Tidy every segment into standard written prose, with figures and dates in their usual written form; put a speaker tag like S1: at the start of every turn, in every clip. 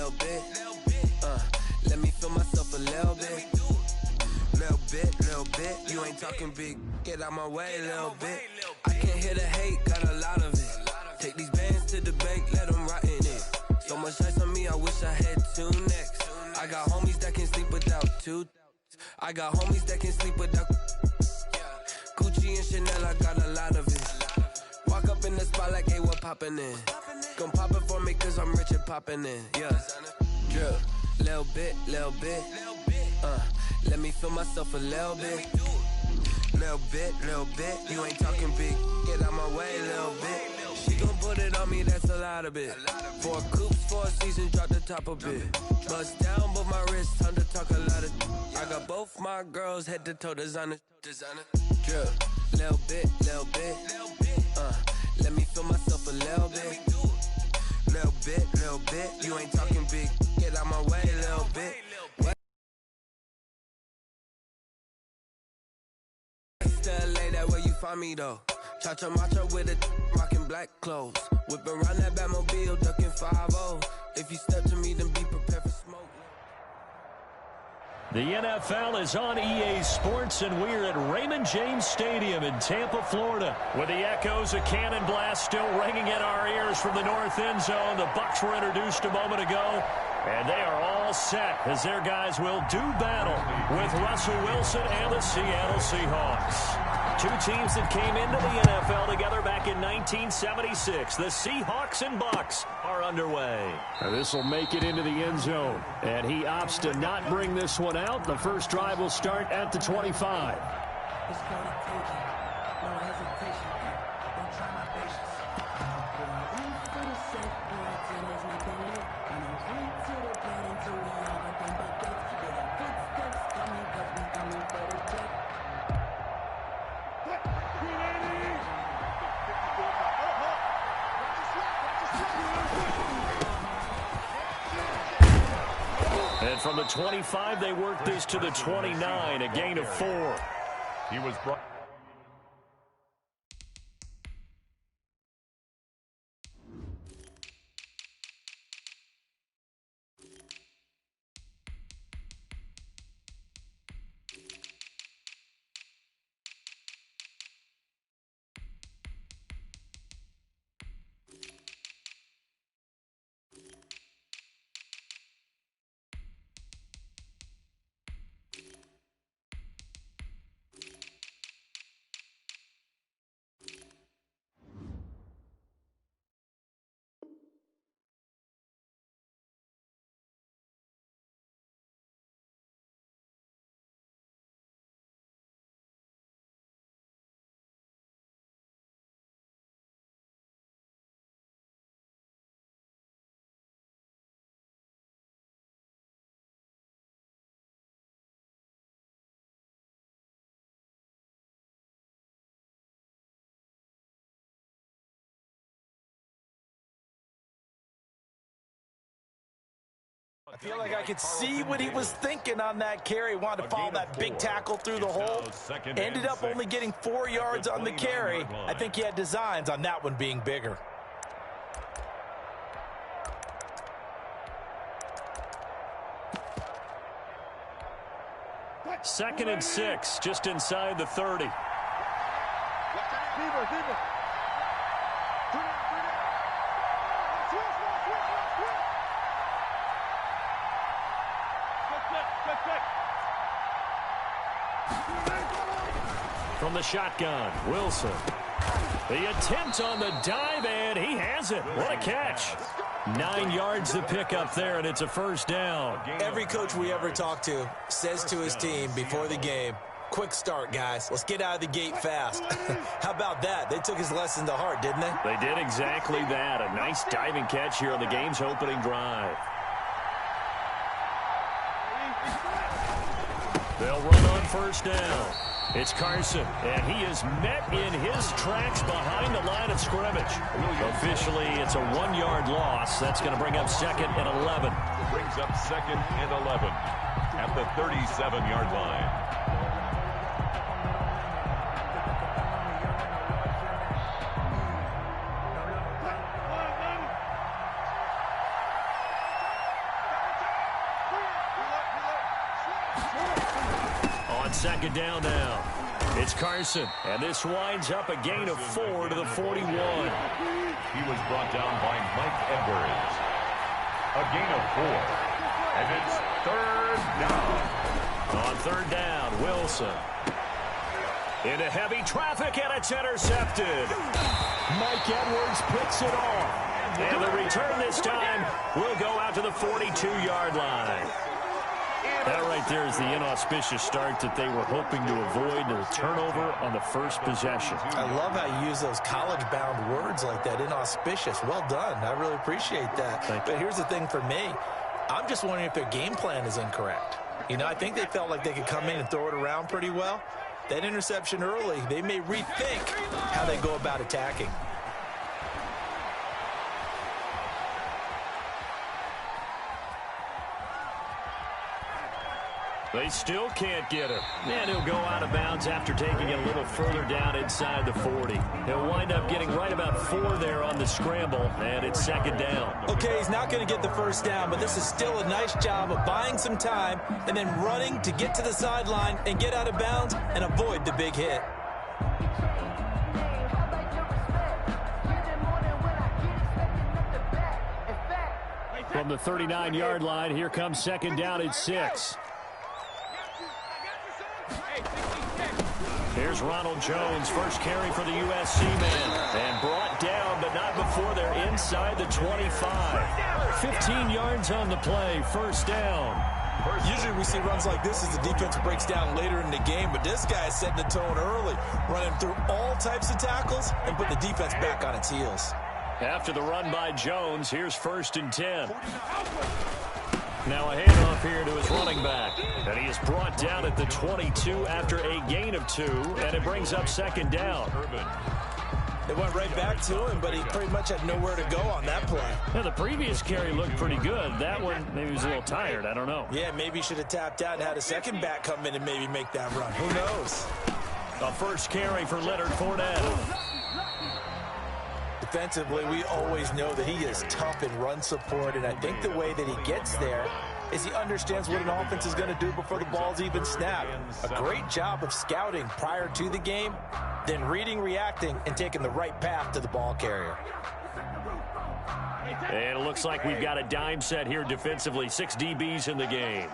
S1: little bit. Let me feel myself a little bit. Little bit. You ain't talking big. Get out my way, little bit. I can't hear the hate, got a lot of it. Take these bands to the bank, let them rot in it. So much ice on me, I wish I had two necks. I got homies that can sleep without two. I got homies that can sleep without Gucci and Chanel, I got a lot of it. Walk up in the spot like, hey, what poppin' in? Gon' pop it for me cause I'm rich and poppin' in. Yeah, drip, little bit. Let me feel myself a little bit. Little bit. You ain't talking big. Get out my way, little bit. She gon' put it on me, that's a lot of it. 4 coops, 4 seasons, drop the top a bit. Bust down, but my wrist, time to talk a lot of. I got both my girls head to toe designer. Drip, little bit. Let me feel myself a little bit. Little bit. You ain't talking big. Get out my way, little bit. LA, that where you find me though. Cha-cha matcha with it, rocking black clothes. Whipping around that Batmobile, ducking 5-0. If you step to me, then be prepared for smoke.
S2: The NFL is on EA Sports, and we're at Raymond James Stadium in Tampa, Florida, with the echoes of cannon blast still ringing in our ears from the north end zone. The Bucs were introduced a moment ago, and they are all set as their guys will do battle with Russell Wilson and the Seattle Seahawks. Two teams that came into the NFL together back in 1976. The Seahawks and Bucs are underway. This will make it into the end zone, and he opts to not bring this one out. The first drive will start at the 25. And from the 25, they work this to the 29, a gain of 4.
S3: He was brought.
S4: I feel like I could see what he was thinking on that carry. Wanted to follow that big tackle through the hole. Ended up only getting 4 yards on the carry. I think he had designs on that one being bigger.
S2: Second and 6, just inside the 30. From the shotgun, Wilson. The attempt on the dive, and he has it. What a catch. 9 yards to pick up there, and it's a first down.
S4: Every coach we ever talk to says to his team before the game, quick start, guys. Let's get out of the gate fast. How about that? They took his lesson to heart, didn't they?
S2: They did exactly that. A nice diving catch here on the game's opening drive. They'll run on first down. It's Carson, and he is met in his tracks behind the line of scrimmage. Officially, it's a 1-yard loss. That's going to bring up second and 11.
S3: Brings up second and 11 at the 37-yard line.
S2: on second down now. It's Carson, and this winds up a gain of 4 to the 41.
S3: He was brought down by Mike Edwards. A gain of 4. And it's third down.
S2: On third down, Wilson. Into heavy traffic, and it's intercepted. Mike Edwards picks it off. And the return this time will go out to the 42-yard line. That right there is the inauspicious start that they were hoping to avoid, the turnover on the first possession.
S4: I love how you use those college-bound words like that, inauspicious. Well done. I really appreciate that. But here's the thing for me. I'm just wondering if their game plan is incorrect. You know, I think they felt like they could come in and throw it around pretty well. That interception early, they may rethink how they go about attacking.
S2: They still can't get him. And he'll go out of bounds after taking it a little further down inside the 40. He'll wind up getting right about 4 there on the scramble, and it's second down.
S4: Okay, he's not going to get the first down, but this is still a nice job of buying some time and then running to get to the sideline and get out of bounds and avoid the big hit.
S2: From the 39-yard line, here comes second down at 6. Here's Ronald Jones, first carry for the USC man. And brought down, but not before they're inside the 25. 15 yards on the play, first down.
S4: Usually we see runs like this as the defense breaks down later in the game, but this guy is setting the tone early, running through all types of tackles and put the defense back on its heels.
S2: After the run by Jones, here's first and 10. Now a handoff here to his running back. And he is brought down at the 22 after a gain of 2, and it brings up second down.
S4: They went right back to him, but he pretty much had nowhere to go on that play.
S2: Yeah, the previous carry looked pretty good. That one, maybe he was a little tired. I don't know.
S4: Yeah, maybe he should have tapped out and had a second back come in and maybe make that run. Who knows?
S2: A first carry for Leonard Fournette.
S4: Defensively, we always know that he is tough in run support, and I think the way that he gets there is he understands what an offense is going to do before the ball's even snapped. A great job of scouting prior to the game, then reading, reacting, and taking the right path to the ball carrier.
S2: And it looks like we've got a dime set here defensively. 6 DBs in the game.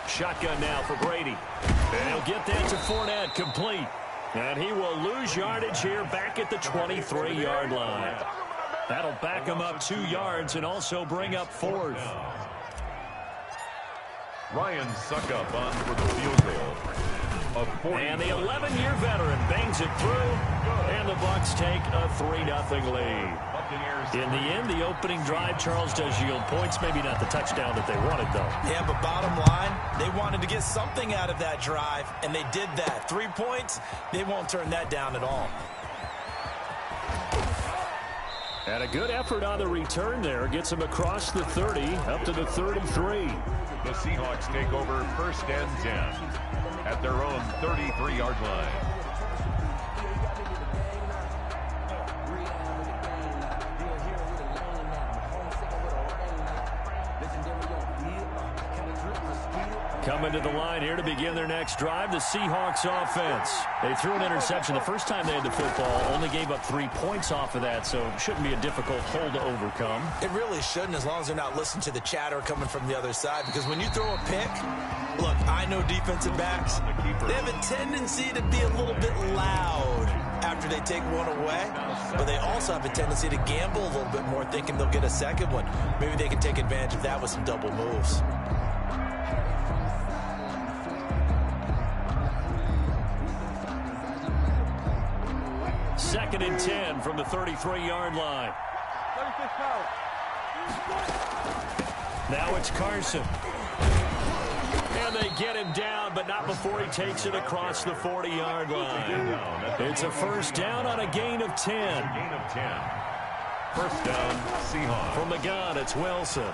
S2: Shotgun now for Brady. And he'll get that to Fournette, complete. And he will lose yardage here back at the 23-yard line. That'll back him up 2 yards and also bring up 4th.
S3: Ryan Suckup on for the field goal.
S2: And the 11-year veteran bangs it through, and the Bucs take a 3-0 lead. In the end, the opening drive, Charles, does yield points. Maybe not the touchdown that they wanted, though.
S4: Yeah, but bottom line, they wanted to get something out of that drive, and they did that. 3 points, they won't turn that down at all.
S2: And a good effort on the return there. Gets them across the 30, up to the 33.
S3: The Seahawks take over first and 10 at their own 33-yard line.
S2: Coming to the line here to begin their next drive, the Seahawks offense. They threw an interception the first time they had the football, only gave up 3 points off of that, so it shouldn't be a difficult hole to overcome.
S4: It really shouldn't, as long as they're not listening to the chatter coming from the other side, because when you throw a pick, look, I know defensive backs, they have a tendency to be a little bit loud after they take one away, but they also have a tendency to gamble a little bit more, thinking they'll get a second one. Maybe they can take advantage of that with some double moves.
S2: Second and 10 from the 33-yard line. Now it's Carson. And they get him down, but not before he takes it across the 40-yard line. It's a first down on a gain of 10.
S3: Gain of 10. First down, Seahawks.
S2: From the gun, it's Wilson.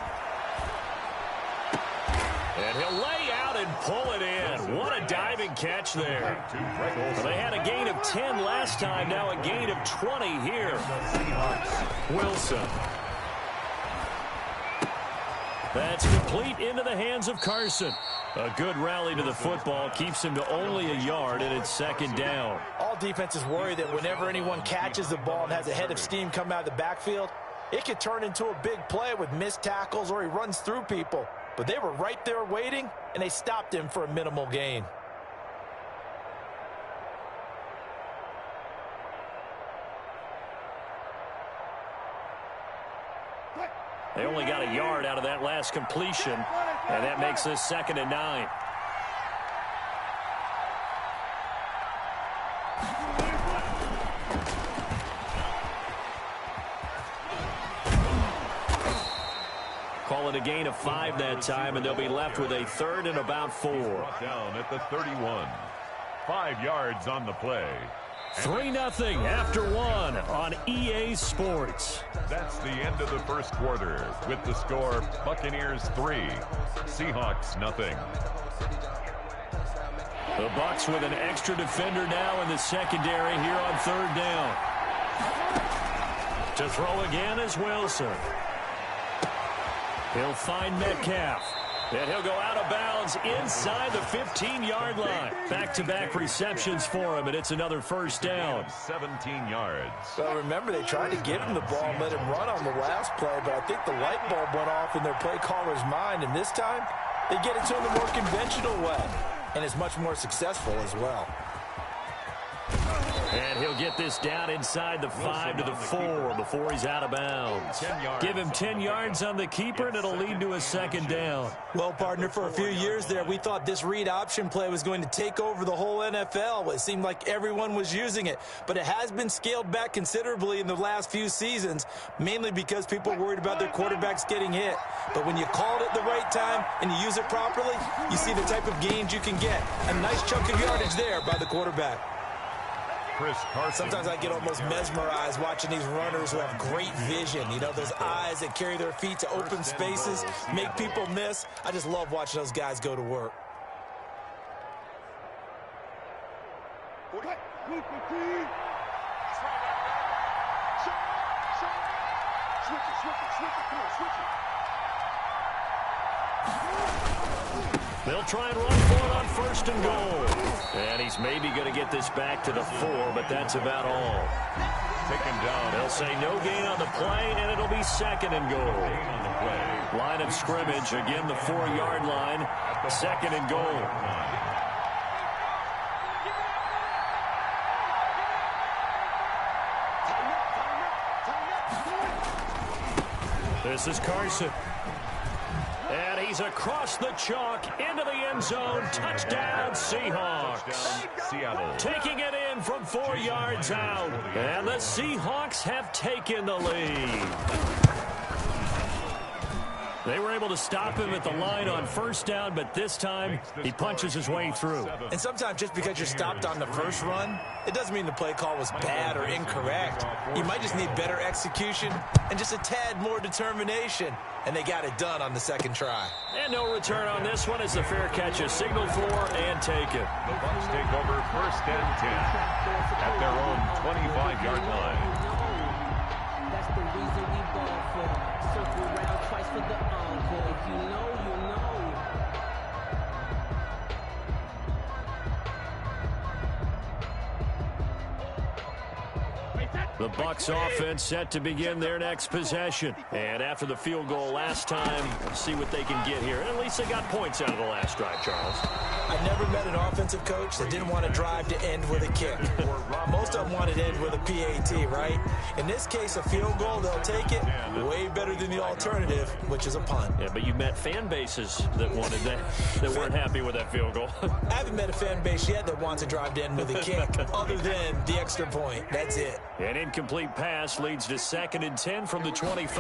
S2: And he'll lay out and pull it in. What a diving catch there. Well, they had a gain of 10 last time, now a gain of 20 here. Wilson. That's complete into the hands of Carson. A good rally to the football keeps him to only a yard, and it's second down.
S4: All defenses worry that whenever anyone catches the ball and has a head of steam come out of the backfield, it could turn into a big play with missed tackles or he runs through people. But they were right there waiting, and they stopped him for a minimal gain.
S2: They only got a yard out of that last completion, and that makes this 2nd and 9. Call it a gain of 5 that time, and they'll be left with a 3rd and about 4.
S3: Down at the 31. 5 yards on the play.
S2: 3-0 after 1 on EA Sports.
S3: That's the end of the first quarter with the score Buccaneers 3, Seahawks 0.
S2: The Bucs with an extra defender now in the secondary here on 3rd down. To throw again is Wilson. He'll find Metcalf. And he'll go out of bounds inside the 15-yard line. Back-to-back receptions for him, and it's another 1st down.
S3: 17 yards.
S4: Well, remember, they tried to give him the ball and let him run on the last play, but I think the light bulb went off in their play caller's mind, and this time they get it to him the more conventional way, and it's much more successful as well.
S2: And he'll get this down inside the 5 to the 4 before he's out of bounds. Give him 10 yards on the keeper, and it'll lead to a 2nd down.
S4: Well, partner, for a few years there, we thought this read option play was going to take over the whole NFL. It seemed like everyone was using it, but it has been scaled back considerably in the last few seasons, mainly because people are worried about their quarterbacks getting hit. But when you call it at the right time and you use it properly, you see the type of gains you can get. A nice chunk of yardage there by the quarterback. Sometimes I get almost mesmerized watching these runners who have great vision. You know, those eyes that carry their feet to open spaces, make people miss. I just love watching those guys go to work.
S2: They'll try and run for it on 1st and goal. And he's maybe going to get this back to the 4, but that's about all.
S3: Take him down.
S2: They'll say no gain on the play, and it'll be 2nd and goal. Line of scrimmage, again the 4-yard line, 2nd and goal. This is Carson. And he's across the chalk into the end zone. Touchdown, Seahawks.
S3: Seattle.
S2: Taking it in from 4 yards out. And the Seahawks have taken the lead. They were able to stop him at the line on 1st down, but this time he punches his way through.
S4: And sometimes just because you're stopped on the first run, it doesn't mean the play call was bad or incorrect. You might just need better execution and just a tad more determination. And they got it done on the 2nd try.
S2: And no return on this one as the fair catch is signaled for and taken.
S3: The Bucs take over 1st and 10 at their own 25-yard line.
S5: That's the reason we ball for. Circle around twice for the encore. If you know, you know.
S2: The Bucs offense set to begin their next possession. And after the field goal last time, see what they can get here. And at least they got points out of the last drive, Charles.
S4: I never met an offensive coach that didn't want to drive to end with a kick. Most of them wanted to end with a PAT, right? In this case, a field goal, they'll take it. Way better than the alternative, which is a punt.
S2: Yeah, but you met fan bases that wanted that weren't happy with that field goal.
S4: I haven't met a fan base yet that wants to drive to end with a kick, other than the extra point. That's it.
S2: An incomplete pass leads to 2nd and 10 from the 25.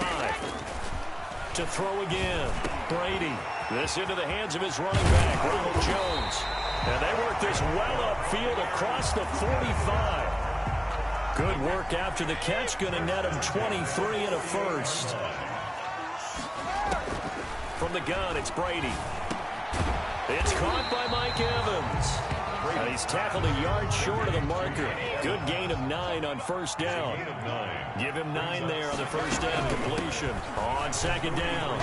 S2: To throw again, Brady. This into the hands of his running back, Ronald Jones. And they work this well upfield across the 45. Good work after the catch, going to net him 23 and a 1st. From the gun, it's Brady. It's caught by Mike Evans. And he's tackled a yard short of the marker. Good gain of 9 on 1st down. Give him 9 there on the 1st down completion. formation on second down.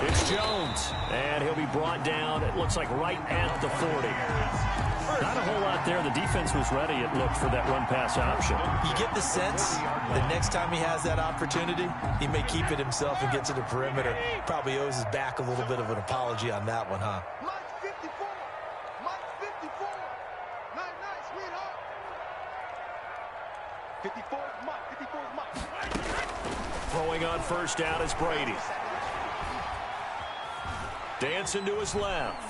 S2: It's Jones, and he'll be brought down, it looks like, right at the 40. Not a whole lot there. The defense was ready, it looked, for that run-pass option.
S4: You get the sense that next time he has that opportunity, he may keep it himself and get to the perimeter. Probably owes his back a little bit of an apology on that one, huh?
S6: Mike 54. Mike 54. Night, sweetheart. 54 is Mike. 54 is Mike.
S2: Throwing on first down is Brady. Dancing to his left.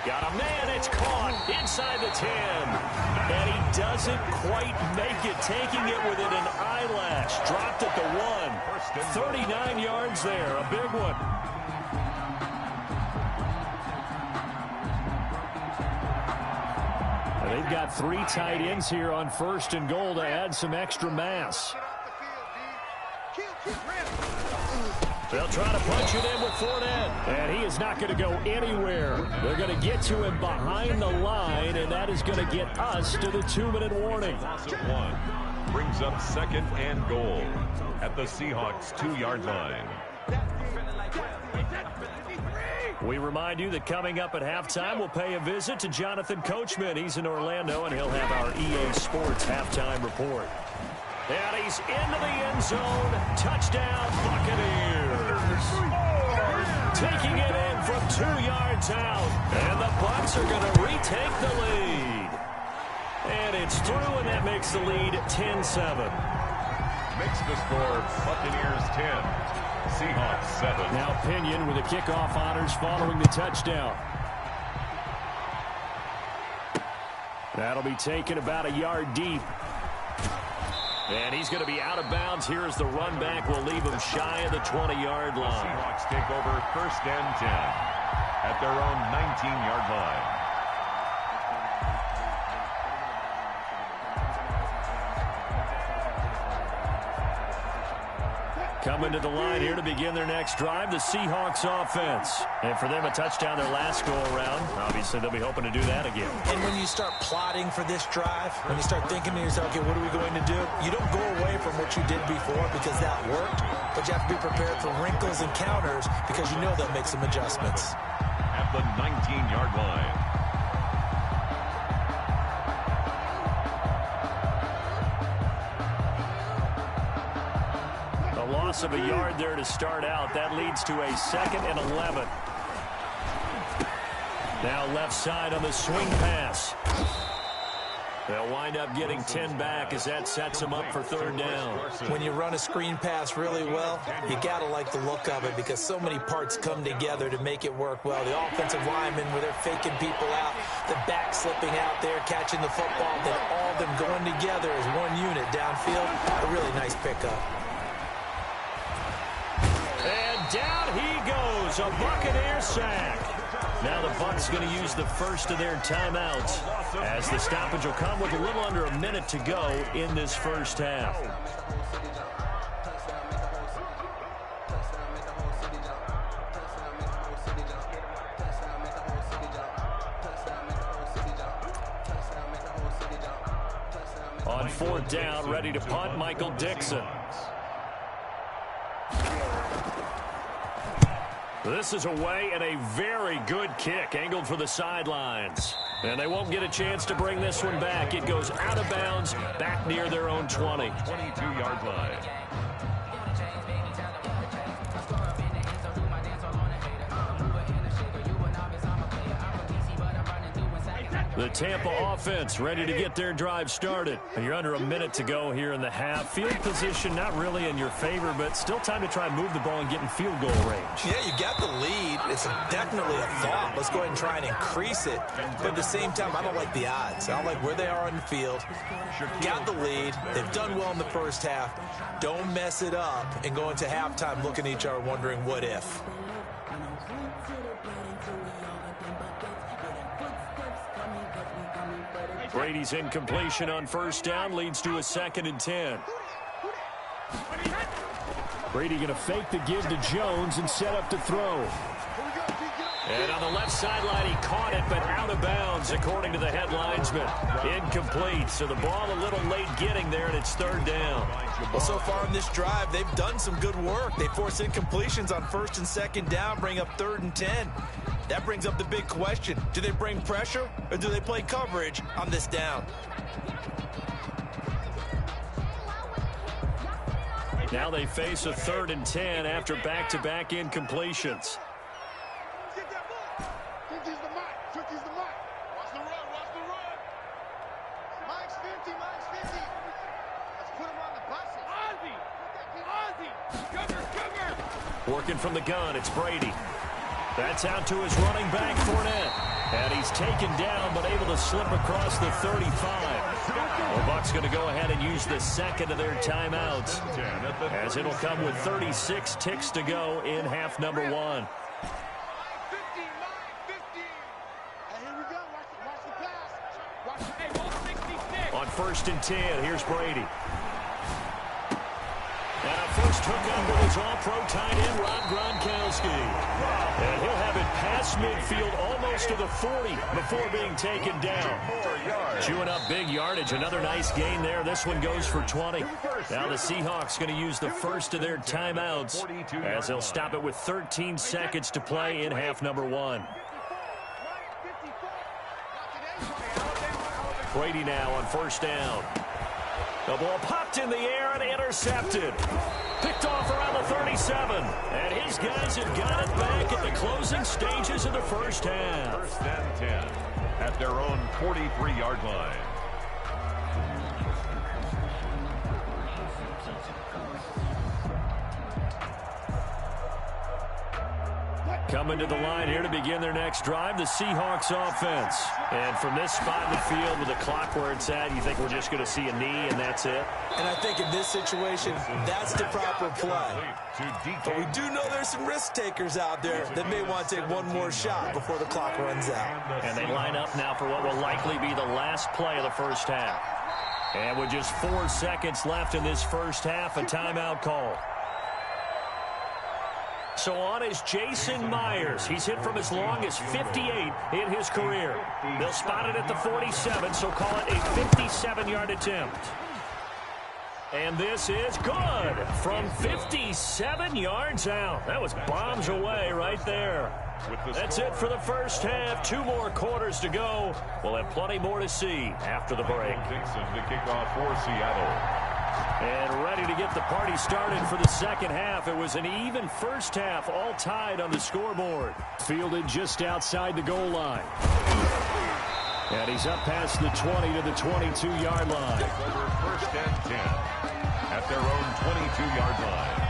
S2: Got a man, it's caught inside the 10. And he doesn't quite make it, taking it within an eyelash. Dropped at the 1. 39 yards there, a big one. And they've got 3 tight ends here on first and goal to add some extra mass. They'll try to punch it in with Fournette. And he is not going to go anywhere. They're going to get to him behind the line, and that is going to get us to the 2-minute warning.
S3: Loss of 1 brings up second and goal at the Seahawks 2-yard line.
S2: We remind you that coming up at halftime, we'll pay a visit to Jonathan Coachman. He's in Orlando, and he'll have our EA Sports halftime report. And he's into the end zone. Touchdown, Buccaneers. Taking it in from 2 yards out. And the Bucs are going to retake the lead. And it's through, and that makes the lead 10-7.
S3: Makes the score Buccaneers 10, Seahawks 7.
S2: Now Pinion with the kickoff honors following the touchdown. That'll be taken about a yard deep. And he's going to be out of bounds here as the run back will leave him shy of the 20-yard line.
S3: The Seahawks take over first and 10 at their own 19-yard line.
S2: Coming to the line here to begin their next drive, the Seahawks offense. And for them, a touchdown their last go-around. Obviously, they'll be hoping to do that again.
S4: And when you start plotting for this drive, when you start thinking to yourself, okay, what are we going to do? You don't go away from what you did before because that worked, but you have to be prepared for wrinkles and counters because you know they'll make some adjustments.
S3: At the 19-yard line.
S2: Loss of a yard there to start out. That leads to a 2nd and 11. Now left side on the swing pass. They'll wind up getting 10 back as that sets them up for 3rd down.
S4: When you run a screen pass really well, you got to like the look of it because so many parts come together to make it work well. The offensive linemen where they're faking people out, the back slipping out there, catching the football, then all of them going together as one unit downfield. A really nice pickup.
S2: And down he goes, a Buccaneer sack. Now the Bucs going to use the first of their timeouts as the stoppage will come with a little under a minute to go in this first half. On 4th down, ready to punt, Michael Dixon. This is away and a very good kick angled for the sidelines. And they won't get a chance to bring this one back. It goes out of bounds back near their own 20.
S3: 22-yard line.
S2: The Tampa offense ready to get their drive started. And you're under a minute to go here in the half. Field position not really in your favor, but still time to try and move the ball and get in field goal range.
S4: Yeah, you got the lead. It's definitely a thought. Let's go ahead and try and increase it. But at the same time, I don't like the odds. I don't like where they are on the field. Got the lead. They've done well in the first half. Don't mess it up and go into halftime looking at each other wondering what if.
S2: Brady's incompletion on first down leads to a 2nd and 10. Brady going to fake the give to Jones and set up to throw. And on the left sideline, he caught it, but out of bounds, according to the head linesman. Incomplete, so the ball a little late getting there, and it's third down.
S4: Well, so far in this drive, they've done some good work. They force incompletions on first and second down, bring up 3rd and 10. That brings up the big question. Do they bring pressure, or do they play coverage on this down?
S2: Now they face a 3rd and 10 after back-to-back incompletions. Working from the gun, it's Brady. That's out to his running back, Fournette. And he's taken down, but able to slip across the 35. The Bucs going to go ahead and use the second of their timeouts, as it'll come with 36 ticks to go in half number 1. On 1st and 10, here's Brady. And a first hookup with his all-pro tight end, Rob Gronkowski. And he'll have it past midfield almost to the 40 before being taken down. Chewing up big yardage. Another nice gain there. This one goes for 20. Now the Seahawks going to use the first of their timeouts, as they'll stop it with 13 seconds to play in half number 1. Brady now on 1st down. The ball popped in the air and intercepted. Picked off around the 37. And his guys have got it back at the closing stages of the first half.
S3: 1st and 10 at their own 43-yard line.
S2: Coming to the line here to begin their next drive, the Seahawks offense. And from this spot in the field with the clock where it's at, you think we're just going to see a knee and that's it?
S4: And I think in this situation, that's the proper play. But we do know there's some risk takers out there that may want to take one more shot before the clock runs out.
S2: And they line up now for what will likely be the last play of the first half. And with just 4 seconds left in this first half, a timeout call. So on is Jason Myers. He's hit from as long as 58 in his career. They'll spot it at the 47, so call it a 57-yard attempt. And this is good from 57 yards out. That was bombs away right there. That's it for the first half. 2 more quarters to go. We'll have plenty more to see after the break.
S3: Dixon to kick off for Seattle.
S2: And ready to get the party started for the second half. It was an even first half, all tied on the scoreboard. Fielded just outside the goal line. And he's up past the 20 to the 22-yard line.
S3: Over 1st and 10 at their own 22-yard line.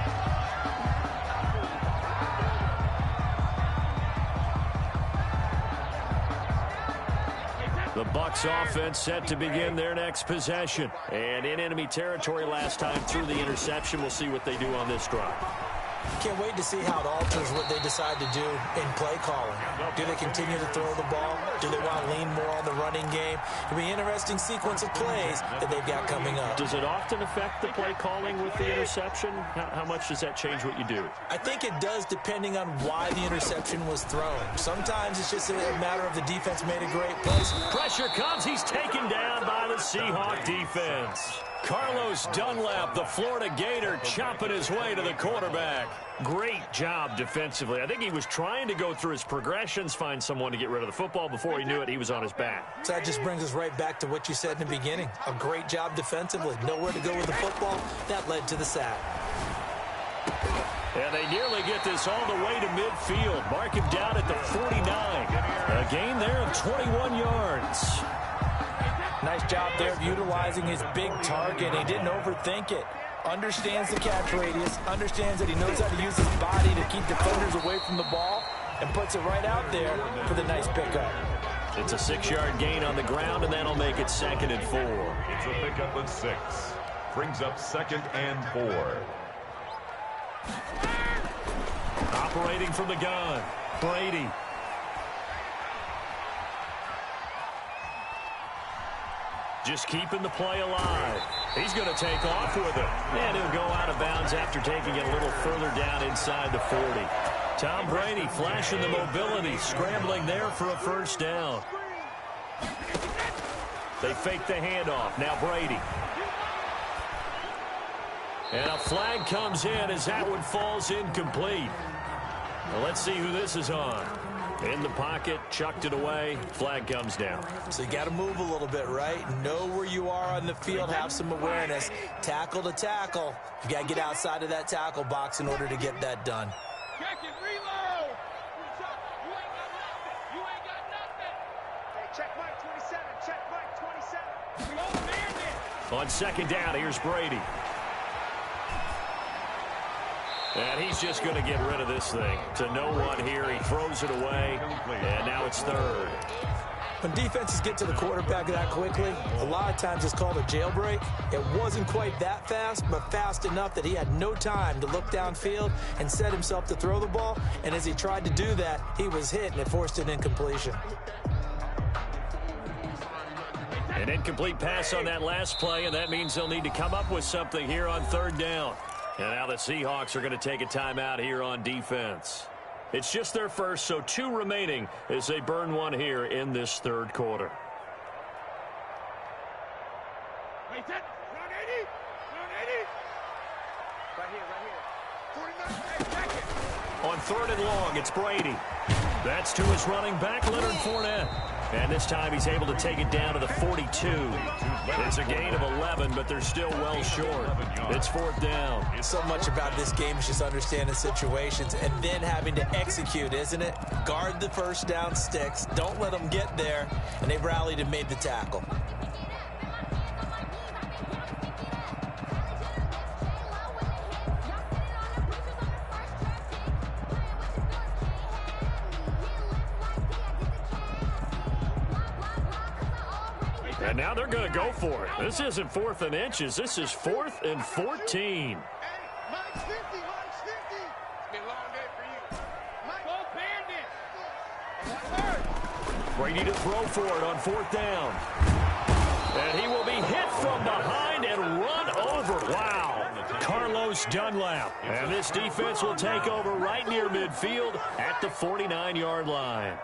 S2: The Bucs offense set to begin their next possession. And in enemy territory last time through the interception. We'll see what they do on this drive.
S4: Can't wait to see how it alters what they decide to do in play calling. Do they continue to throw the ball? Do they want to lean more on the running game? It'll be an interesting sequence of plays that they've got coming up.
S2: Does it often affect the play calling with the interception? How much does that change what you do?
S4: I think it does, depending on why the interception was thrown. Sometimes it's just a matter of the defense made a great play.
S2: Pressure comes. He's taken down by the Seahawk defense. Carlos Dunlap, the Florida Gator, chopping his way to the quarterback. Great job defensively. I think he was trying to go through his progressions, find someone to get rid of the football. Before he knew it, he was on his back.
S4: So that just brings us right back to what you said in the beginning. A great job defensively. Nowhere to go with the football. That led to the sack.
S2: And they nearly get this all the way to midfield. Mark him down at the 49. A gain there of 21 yards.
S4: Nice job there of utilizing his big target. He didn't overthink it. Understands the catch radius. Understands that he knows how to use his body to keep defenders away from the ball. And puts it right out there for the nice pickup.
S2: It's a 6-yard gain on the ground, and that'll make it 2nd and 4.
S3: It's a pickup of 6. Brings up 2nd and 4.
S2: Operating from the gun, Brady. Just keeping the play alive. He's going to take off with it. And he'll go out of bounds after taking it a little further down inside the 40. Tom Brady flashing the mobility, scrambling there for a first down. They fake the handoff. Now Brady. And a flag comes in as that one falls incomplete. Well, let's see who this is on. In the pocket, chucked it away, flag comes down.
S4: So you got to move a little bit, right? Know where you are on the field, have some awareness. Tackle to tackle. You got to get outside of that tackle box in order to get that done.
S6: Check it, reload. You ain't got nothing. Hey, check Mike 27. Check Mike 27. We all man it.
S2: On second down, here's Brady. And he's just going to get rid of this thing. To no one here. He throws it away. And now it's third.
S4: When defenses get to the quarterback that quickly, a lot of times it's called a jailbreak. It wasn't quite that fast, but fast enough that he had no time to look downfield and set himself to throw the ball. And as he tried to do that, he was hit, and it forced an incompletion.
S2: An incomplete pass on that last play, and that means they'll need to come up with something here on third down. And now the Seahawks are going to take a timeout here on defense. It's just their first, so 2 remaining as they burn one here in this third quarter.
S6: Wait, that. Run 80. Run 80. Right here, right here. 49. Hey, check it.
S2: On third and long, it's Brady. That's to his running back, Leonard Fournette. And this time he's able to take it down to the 42. It's a gain of 11, but they're still well short. It's fourth down.
S4: So much about this game is just understanding situations and then having to execute, isn't it? Guard the first down sticks. Don't let them get there. And they rallied and made the tackle.
S2: And now they're going to go for it. This isn't 4th and inches. This is 4th and 14.
S6: Hey, Mike's 50. Mike's 50. It's been a long day for you. Mike, go bandit.
S2: Brady to throw for it on 4th down. And he will be hit from behind and run over. Wow. Carlos Dunlap. And this defense will take over right near midfield at the 49-yard line.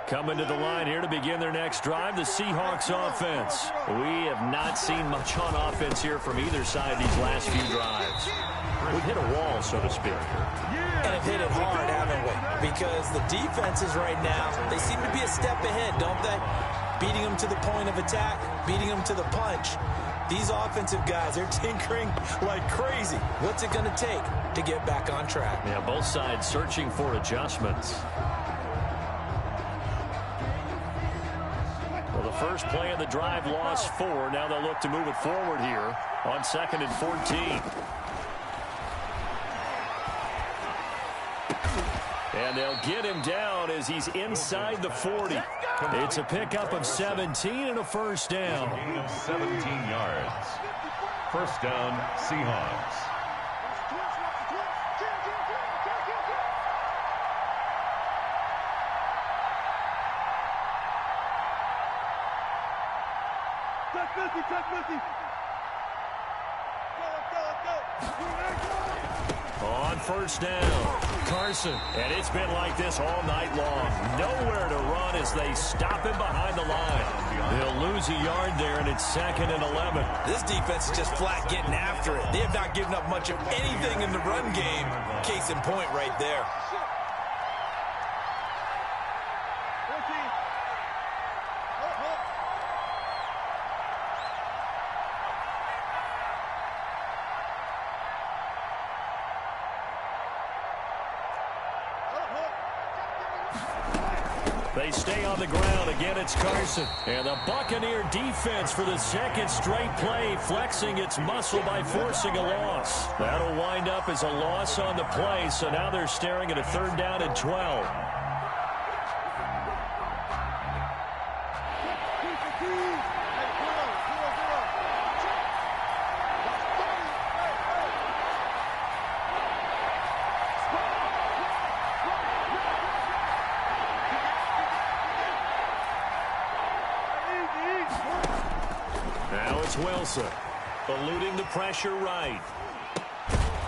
S2: Coming to the line here to begin their next drive, the Seahawks offense. We have not seen much on offense here from either side these last few drives. We've hit a wall, so to speak.
S4: And have hit it hard, haven't we? Because the defenses right now, they seem to be a step ahead, don't they? Beating them to the point of attack, beating them to the punch. These offensive guys, they're tinkering like crazy. What's it going to take to get back on track?
S2: Yeah, both sides searching for adjustments. Well, the first play of the drive lost 4. Now they'll look to move it forward here on 2nd and 14. And they'll get him down as he's inside the 40. It's a pickup of 17 and a first down.
S3: Gain of 17 yards. First down, Seahawks.
S2: On first down, Carson. And it's been like this all night long. Nowhere to run as they stop him behind the line. They'll lose a yard there, and it's 2nd and 11.
S4: This defense is just flat getting after it. They have not given up much of anything in the run game. Case in point right there.
S2: They stay on the ground. Again, it's Carson. And the Buccaneer defense for the second straight play, flexing its muscle by forcing a loss. That'll wind up as a loss on the play, so now they're staring at a 3rd down and 12. it's Wilson. Eluding the pressure right.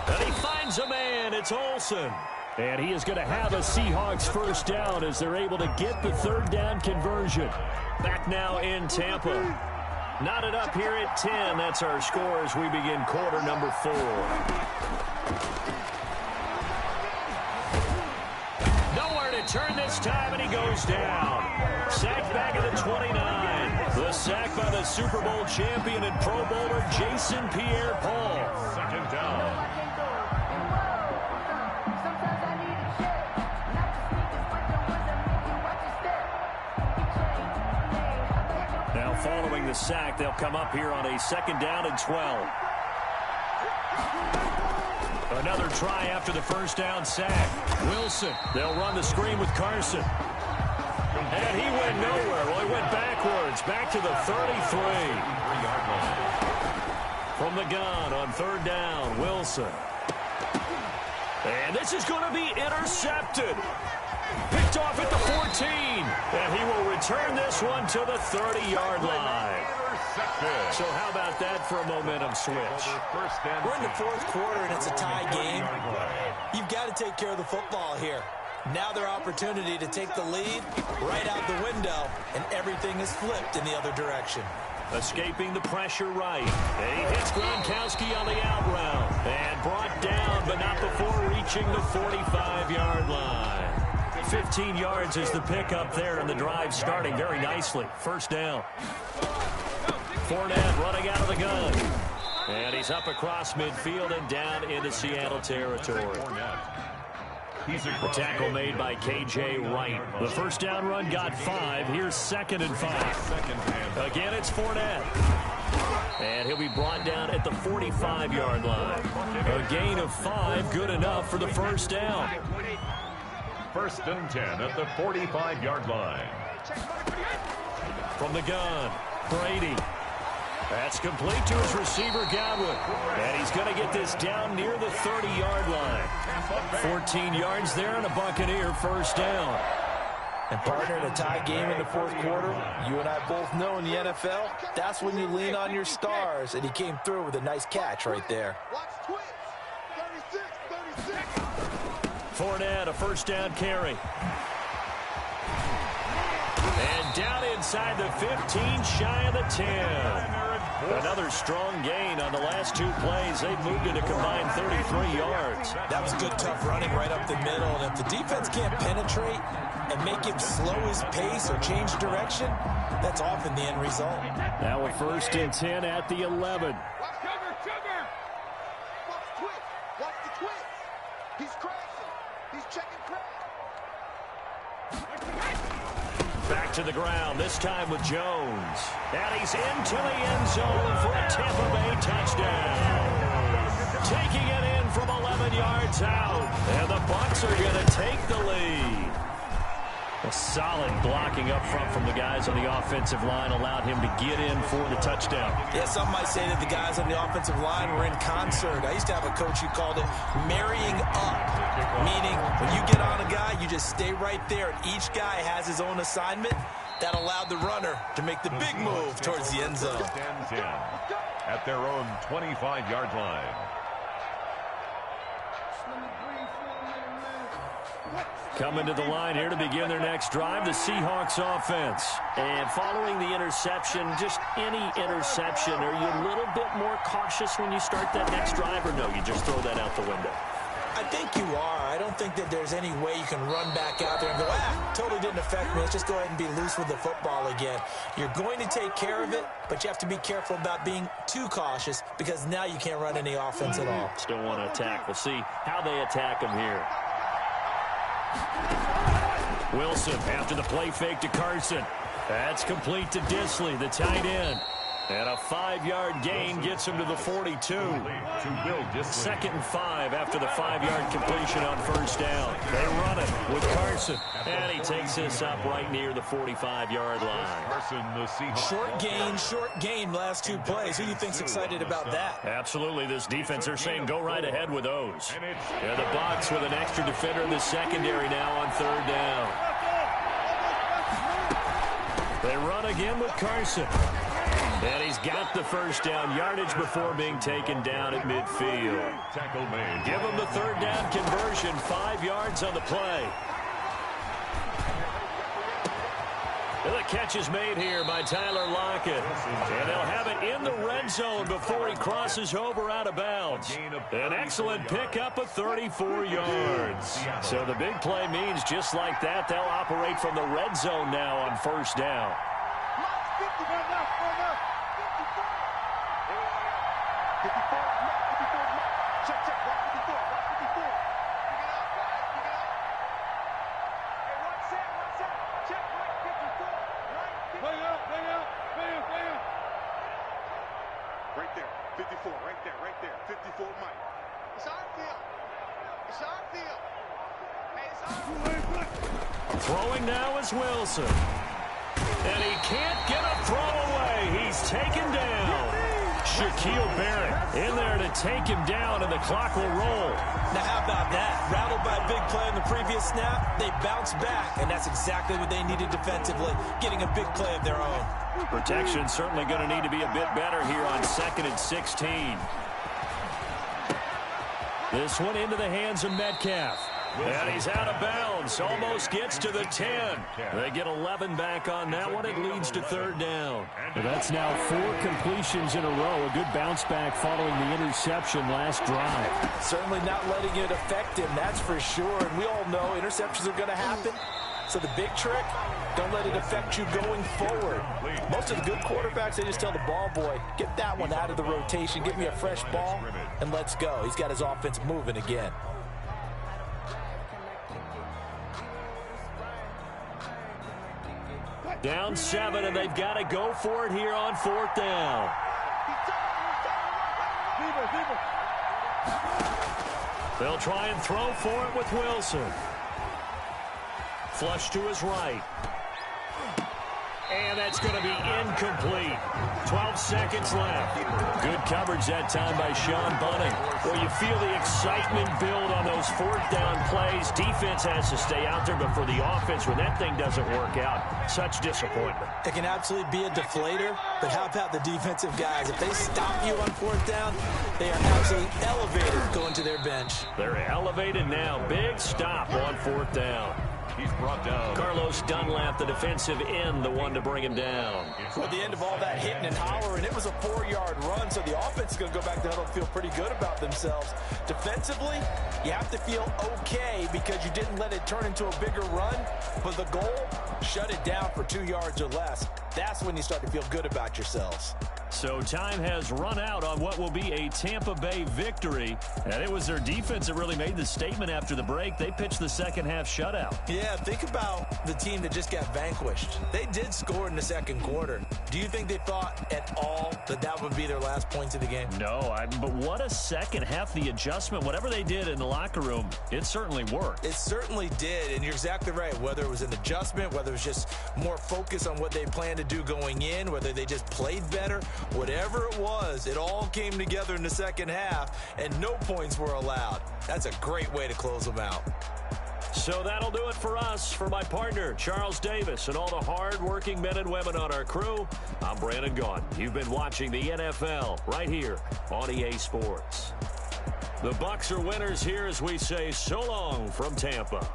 S2: And he finds a man. It's Olsen. And he is going to have a Seahawks first down as they're able to get the third down conversion. Back now in Tampa. Knotted up here at 10. That's our score as we begin quarter number 4. Nowhere to turn this time, and he goes down. Sacked back at the 29. The sack by the Super Bowl champion and Pro Bowler Jason Pierre-Paul.
S3: Second down.
S2: Now following the sack, they'll come up here on a second down and 12. Another try after the first down sack. Wilson, they'll run the screen with Carson. And he went nowhere. Well, he went backwards, back to the 33. From the gun on third down, Wilson. And this is going to be intercepted. Picked off at the 14. And he will return this one to the 30-yard line. So how about that for a momentum switch?
S4: We're in the fourth quarter, and it's a tie game. You've got to take care of the football here. Now their opportunity to take the lead right out the window, and everything is flipped in the other direction.
S2: Escaping the pressure right. And he hits Gronkowski on the out route. And brought down, but not before reaching the 45-yard line. 15 yards is the pickup there, and the drive starting very nicely. First down. Fournette running out of the gun. And he's up across midfield and down into Seattle territory. The tackle made by K.J. Wright. The first down run got 5. Here's 2nd and 5. Again, it's Fournette. And he'll be brought down at the 45-yard line. A gain of 5, good enough for the first down.
S3: 1st and 10 at the 45-yard line.
S2: From the gun, Brady. That's complete to his receiver, Godwin. And he's going to get this down near the 30-yard line. 14 yards there and a Buccaneer first down.
S4: And partner, in a tie game in the fourth quarter, you and I both know in the NFL, that's when you lean on your stars. And he came through with a nice catch right there.
S2: Fournette, a first down carry. And down inside the 15, shy of the 10. Another strong gain on the last 2 plays. They've moved it a combined 33 yards.
S4: That was good, tough running right up the middle. And if the defense can't penetrate and make him slow his pace or change direction, that's often the end result.
S2: Now a 1st and 10 at the 11.
S6: Watch cover. Watch twist. Watch the twist. He's crashing. He's checking crash.
S2: Back to the ground, this time with Jones. And he's into the end zone for a Tampa Bay touchdown. Taking it in from 11 yards out. And the Bucs are going to take the lead. A solid blocking up front from the guys on the offensive line allowed him to get in for the touchdown.
S4: Yeah, some might say that the guys on the offensive line were in concert. I used to have a coach who called it marrying up, meaning when you get on a guy, you just stay right there, and each guy has his own assignment. That allowed the runner to make the big move towards the end zone.
S3: At their own 25-yard line.
S2: Coming to the line here to begin their next drive, the Seahawks offense. And following the interception, just any interception, are you a little bit more cautious when you start that next drive, or no, you just throw that out the window?
S4: I think you are. I don't think that there's any way you can run back out there and go, totally didn't affect me. Let's just go ahead and be loose with the football again. You're going to take care of it, but you have to be careful about being too cautious because now you can't run any offense at all.
S2: Still want to attack. We'll see how they attack them here. Wilson after the play fake to Carson. That's complete to Disley, the tight end. And a 5-yard gain gets him to the 42. 2nd and 5 after the 5-yard completion on first down. They run it with Carson. And he takes this up right near the 45-yard line.
S4: Short gain last 2 plays. Who do you think's excited about that?
S2: Absolutely. This defense, they're saying go right ahead with those. Yeah, the Bucs with an extra defender in the secondary now on third down. They run again with Carson. And he's got the first down yardage before being taken down at midfield.
S3: Tackle made.
S2: Give him the third down conversion, 5 yards on the play. And the catch is made here by Tyler Lockett. And they'll have it in the red zone before he crosses over out of bounds. An excellent pickup of 34 yards. So the big play means just like that, they'll operate from the red zone now on first down.
S6: Right there, 54, right there, 54 Mike. It's our field. It's our field. Hey, it's our field.
S2: Throwing now is Wilson. And he can't get a throw away. He's taken down. Shaquille Barrett in there to take him down, and the clock will roll.
S4: Now, how about that? Rattled by a big play in the previous snap, they bounce back, and that's exactly what they needed defensively, getting a big play of their own.
S2: Protection certainly going to need to be a bit better here on 2nd and 16. This one into the hands of Metcalf. And he's out of bounds. Almost gets to the 10. They get 11 back on that one. It leads to third down.
S7: Well, that's now 4 completions in a row. A good bounce back following the interception last drive.
S4: Certainly not letting it affect him, that's for sure. And we all know interceptions are going to happen. So the big trick, don't let it affect you going forward. Most of the good quarterbacks, they just tell the ball boy, get that one out of the rotation, give me a fresh ball, and let's go. He's got his offense moving again.
S2: Down 7, and they've got to go for it here on 4th down. They'll try and throw for it with Wilson. Flush to his right. And that's going to be incomplete. 12 seconds left. Good coverage that time by Sean Bunting. Well, you feel the excitement build on those 4th down plays. Defense has to stay out there, but for the offense, when that thing doesn't work out, such disappointment.
S4: It can absolutely be a deflator, but how about the defensive guys? If they stop you on 4th down, they are absolutely elevated going to their bench.
S2: They're elevated now. Big stop on 4th down.
S3: He's brought down.
S2: Carlos Dunlap, the defensive end, the one to bring him down.
S4: At the end of all that hitting and hollering, it was a 4-yard run, so the offense is going to go back to the huddle and feel pretty good about themselves. Defensively, you have to feel okay because you didn't let it turn into a bigger run, but the goal, shut it down for 2 yards or less. That's when you start to feel good about yourselves.
S2: So time has run out on what will be a Tampa Bay victory. And it was their defense that really made the statement after the break. They pitched the second-half shutout.
S4: Yeah, think about the team that just got vanquished. They did score in the second quarter. Do you think they thought at all that that would be their last points of the game?
S2: No, but what a second half. The adjustment, whatever they did in the locker room, it certainly worked.
S4: It certainly did, and you're exactly right. Whether it was an adjustment, whether it was just more focus on what they planned to do going in, whether they just played better, whatever it was, it all came together in the second half, and no points were allowed. That's a great way to close them out.
S2: So that'll do it for us. For my partner, Charles Davis, and all the hard-working men and women on our crew, I'm Brandon Gaughan. You've been watching the NFL right here on EA Sports. The Bucs are winners here as we say so long from Tampa.